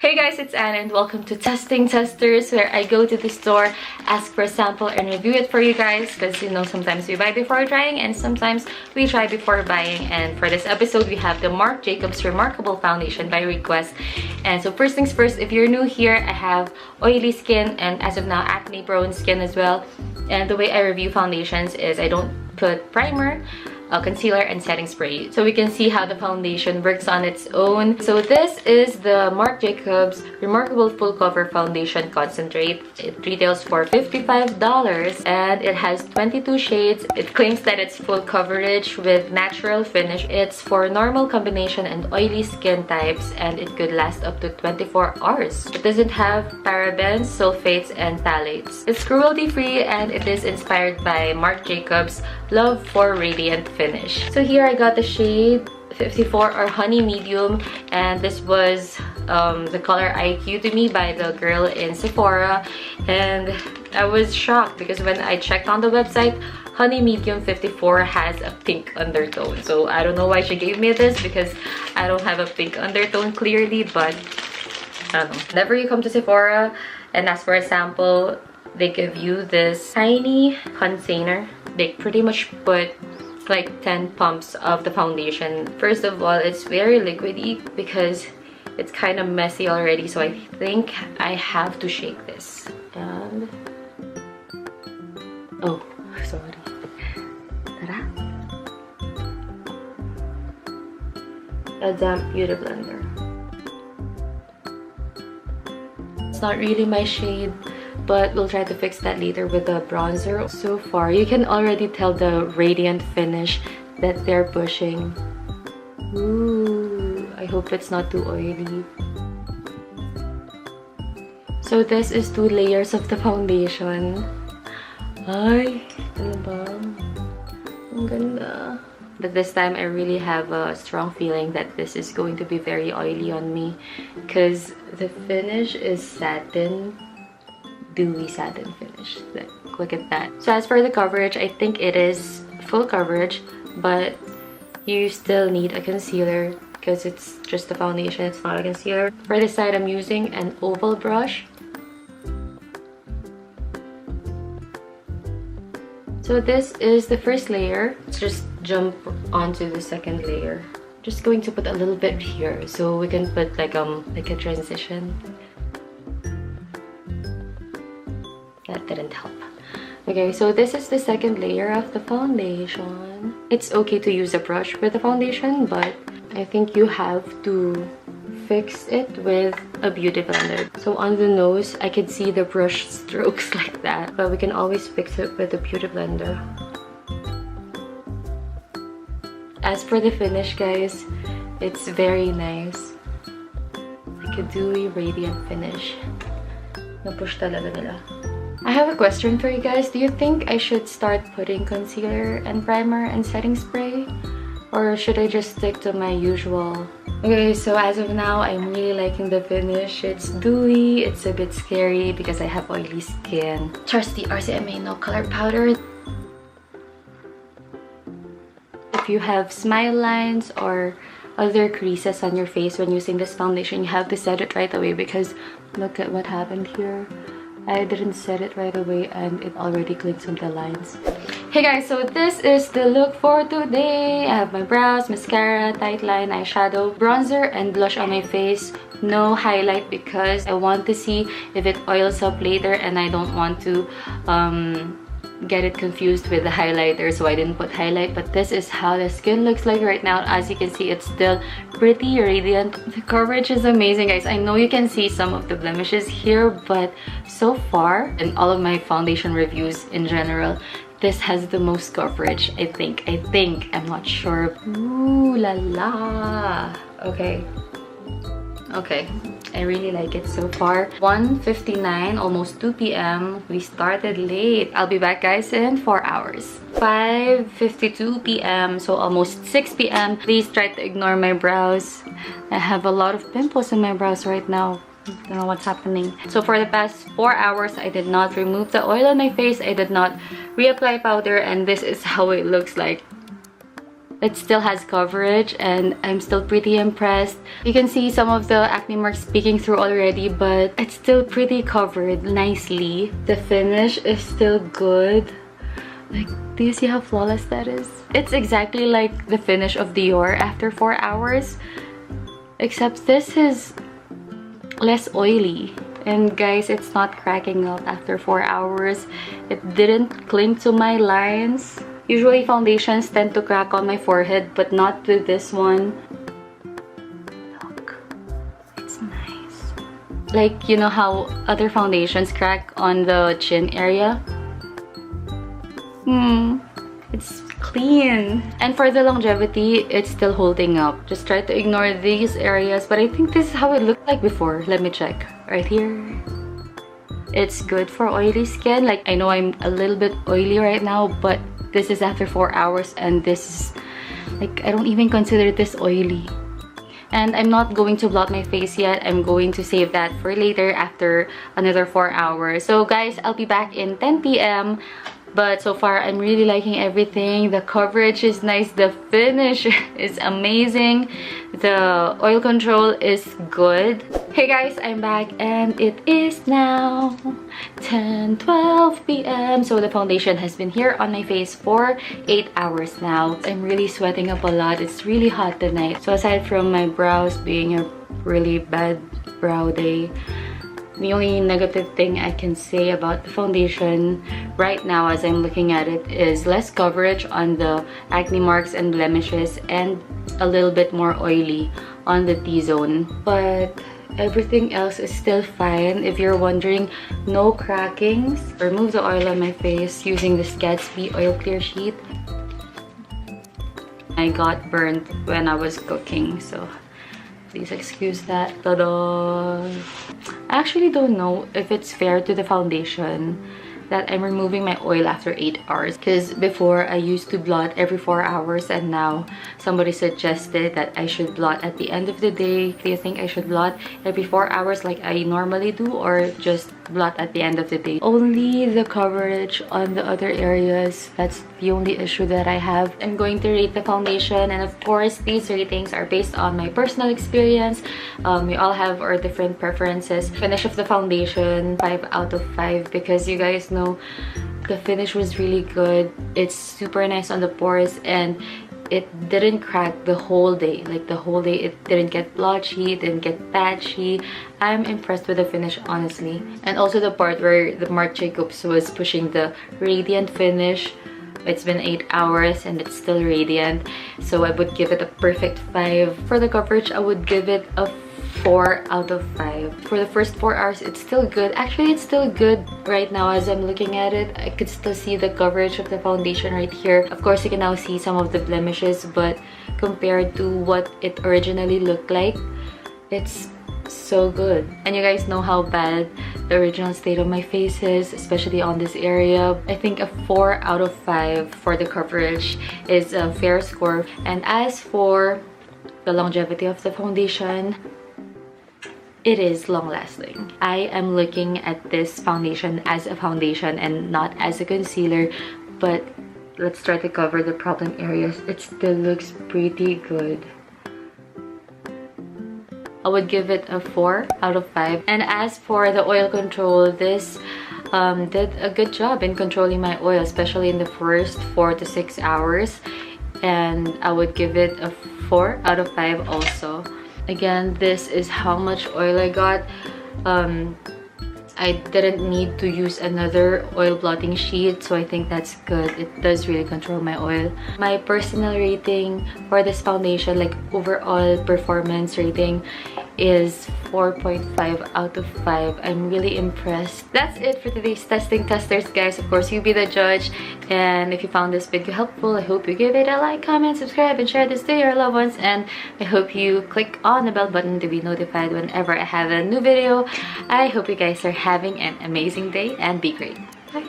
Hey guys, it's Anna and welcome to Testing Testers, where I go to the store, ask for a sample and review it for you guys, because you know sometimes we buy before trying and sometimes we try before buying. And for this episode we have the Marc Jacobs Remarkable Foundation by request. And so first things first, if you're new here, I have oily skin and as of now acne prone skin as well. And the way I review foundations is I don't put primer, concealer and setting spray, so we can see how the foundation works on its own. So this is the Marc Jacobs Remarkable Full Cover Foundation Concentrate. It retails for $55 and it has 22 shades. It claims that it's full coverage with natural finish. It's for normal, combination and oily skin types, and it could last up to 24 hours. It doesn't have parabens, sulfates and phthalates. It's cruelty free and it is inspired by Marc Jacobs' love for radiant finish. So here I got the shade 54 or Honey Medium, and this was the color IQ to me by the girl in Sephora, and I was shocked because when I checked on the website, Honey Medium 54 has a pink undertone. So I don't know why she gave me this because I don't have a pink undertone clearly, but I don't know. Whenever you come to Sephora and ask for a sample, they give you this tiny container. They pretty much put like 10 pumps of the foundation. First of all, it's very liquidy because it's kind of messy already, so I think I have to shake this. And oh, sorry. Ta-da! A damp beauty blender. It's not really my shade, but we'll try to fix that later with the bronzer. So far, you can already tell the radiant finish that they're pushing. Ooh, I hope it's not too oily. So this is 2 layers of the foundation. Ay, ano ba? Ang ganda. But this time, I really have a strong feeling that this is going to be very oily on me because the finish is satin. Dewy satin finish. Look at that. So as for the coverage, I think it is full coverage, but you still need a concealer because it's just a foundation, it's not a concealer. For this side, I'm using an oval brush. So this is the first layer. Let's just jump onto the second layer. Just going to put a little bit here so we can put like a transition. That didn't help. Okay, so this is the second layer of the foundation. It's okay to use a brush with the foundation, but I think you have to fix it with a beauty blender. So on the nose, I could see the brush strokes like that, but we can always fix it with a beauty blender. As for the finish, guys, it's very nice. Like a dewy, radiant finish. Napush talaga nila. I have a question for you guys. Do you think I should start putting concealer and primer and setting spray? Or should I just stick to my usual? Okay, so as of now, I'm really liking the finish. It's dewy, it's a bit scary because I have oily skin. Trust the RCMA No Color Powder. If you have smile lines or other creases on your face when using this foundation, you have to set it right away because look at what happened here. I didn't set it right away and it already clings on the lines. Hey guys, so this is the look for today. I have my brows, mascara, tight line, eyeshadow, bronzer, and blush on my face. No highlight because I want to see if it oils up later and I don't want to get it confused with the highlighter, so I didn't put highlight. But this is how the skin looks like right now. As you can see, it's still pretty radiant. The coverage is amazing, guys. I know you can see some of the blemishes here, but so far in all of my foundation reviews in general, this has the most coverage. I think I'm not sure. Ooh la la. Okay, I really like it so far. 1:59, almost 2 p.m. We started late. I'll be back, guys, in 4 hours. 5:52 p.m. so almost 6 p.m. Please try to ignore my brows. I have a lot of pimples in my brows right now. I don't know what's happening. So for the past 4 hours, I did not remove the oil on my face. I did not reapply powder, and this is how it looks like. it still has coverage and I'm still pretty impressed. You can see some of the acne marks peeking through already, but it's still pretty covered nicely. The finish is still good. Like, do you see how flawless that is? It's exactly like the finish of Dior after 4 hours, except this is less oily. And guys, it's not cracking out after 4 hours. It didn't cling to my lines. Usually foundations tend to crack on my forehead, but not with this one. Look, it's nice. Like, you know how other foundations crack on the chin area? It's clean. And for the longevity, it's still holding up. Just try to ignore these areas, but I think this is how it looked like before. Let me check. Right here. It's good for oily skin. Like, I know I'm a little bit oily right now, but this is after 4 hours and this is like, I don't even consider this oily. And I'm not going to blot my face yet. I'm going to save that for later after another 4 hours. So guys, I'll be back in 10 p.m. But so far, I'm really liking everything. The coverage is nice. The finish is amazing. The oil control is good. Hey guys, I'm back and it is now 10:12 p.m. So the foundation has been here on my face for 8 hours now. I'm really sweating up a lot. It's really hot tonight. So aside from my brows being a really bad brow day, the only negative thing I can say about the foundation right now as I'm looking at it is less coverage on the acne marks and blemishes and a little bit more oily on the T-zone. But everything else is still fine. If you're wondering, no crackings. Remove the oil on my face using this Gatsby oil clear sheet. I got burnt when I was cooking, so please excuse that. Ta-da! I actually don't know if it's fair to the foundation that I'm removing my oil after 8 hours, because before I used to blot every 4 hours and now somebody suggested that I should blot at the end of the day. Do you think I should blot every 4 hours like I normally do, or just blot at the end of the day? Only the coverage on the other areas, that's the only issue that I have. I'm going to rate the foundation, and of course these ratings are based on my personal experience. We all have our different preferences. Finish of the foundation, 5 out of 5, because you guys know the finish was really good. It's super nice on the pores and it didn't crack the whole day. Like the whole day it didn't get blotchy, didn't get patchy. I'm impressed with the finish, honestly. And also the part where the Marc Jacobs was pushing the radiant finish. It's been 8 hours and it's still radiant, so I would give it a perfect 5. For the coverage, I would give it a 4 out of 5. For the first 4 hours, it's still good. Actually, it's still good right now as I'm looking at it. I could still see the coverage of the foundation right here. Of course, you can now see some of the blemishes, but compared to what it originally looked like, it's so good. And you guys know how bad the original state of my face is, especially on this area. I think a 4 out of 5 for the coverage is a fair score. And as for the longevity of the foundation, it is long-lasting. I am looking at this foundation as a foundation and not as a concealer, but let's try to cover the problem areas. It still looks pretty good. I would give it a 4 out of 5. And as for the oil control, this did a good job in controlling my oil, especially in the first 4 to 6 hours. And I would give it a 4 out of 5 also. Again, this is how much oil I got. I didn't need to use another oil blotting sheet, so I think that's good. It does really control my oil. My personal rating for this foundation, like overall performance rating, is 4.5 out of 5. I'm really impressed. That's it for today's testing testers, guys. Of course, you be the judge. And if you found this video helpful, I hope you give it a like, comment, subscribe, and share this to your loved ones. And I hope you click on the bell button to be notified whenever I have a new video. I hope you guys are having an amazing day and be great. Bye.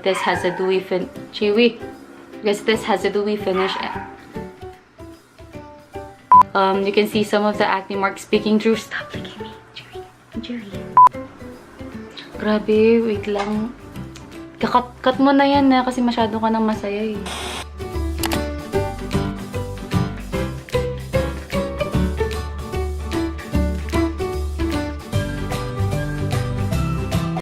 This has a dewy finish. You can see some of the acne marks peeking through. Stop licking me, Jury. Grabe, wait lang. Cut mo na yan na kasi masyado ka nang masaya eh.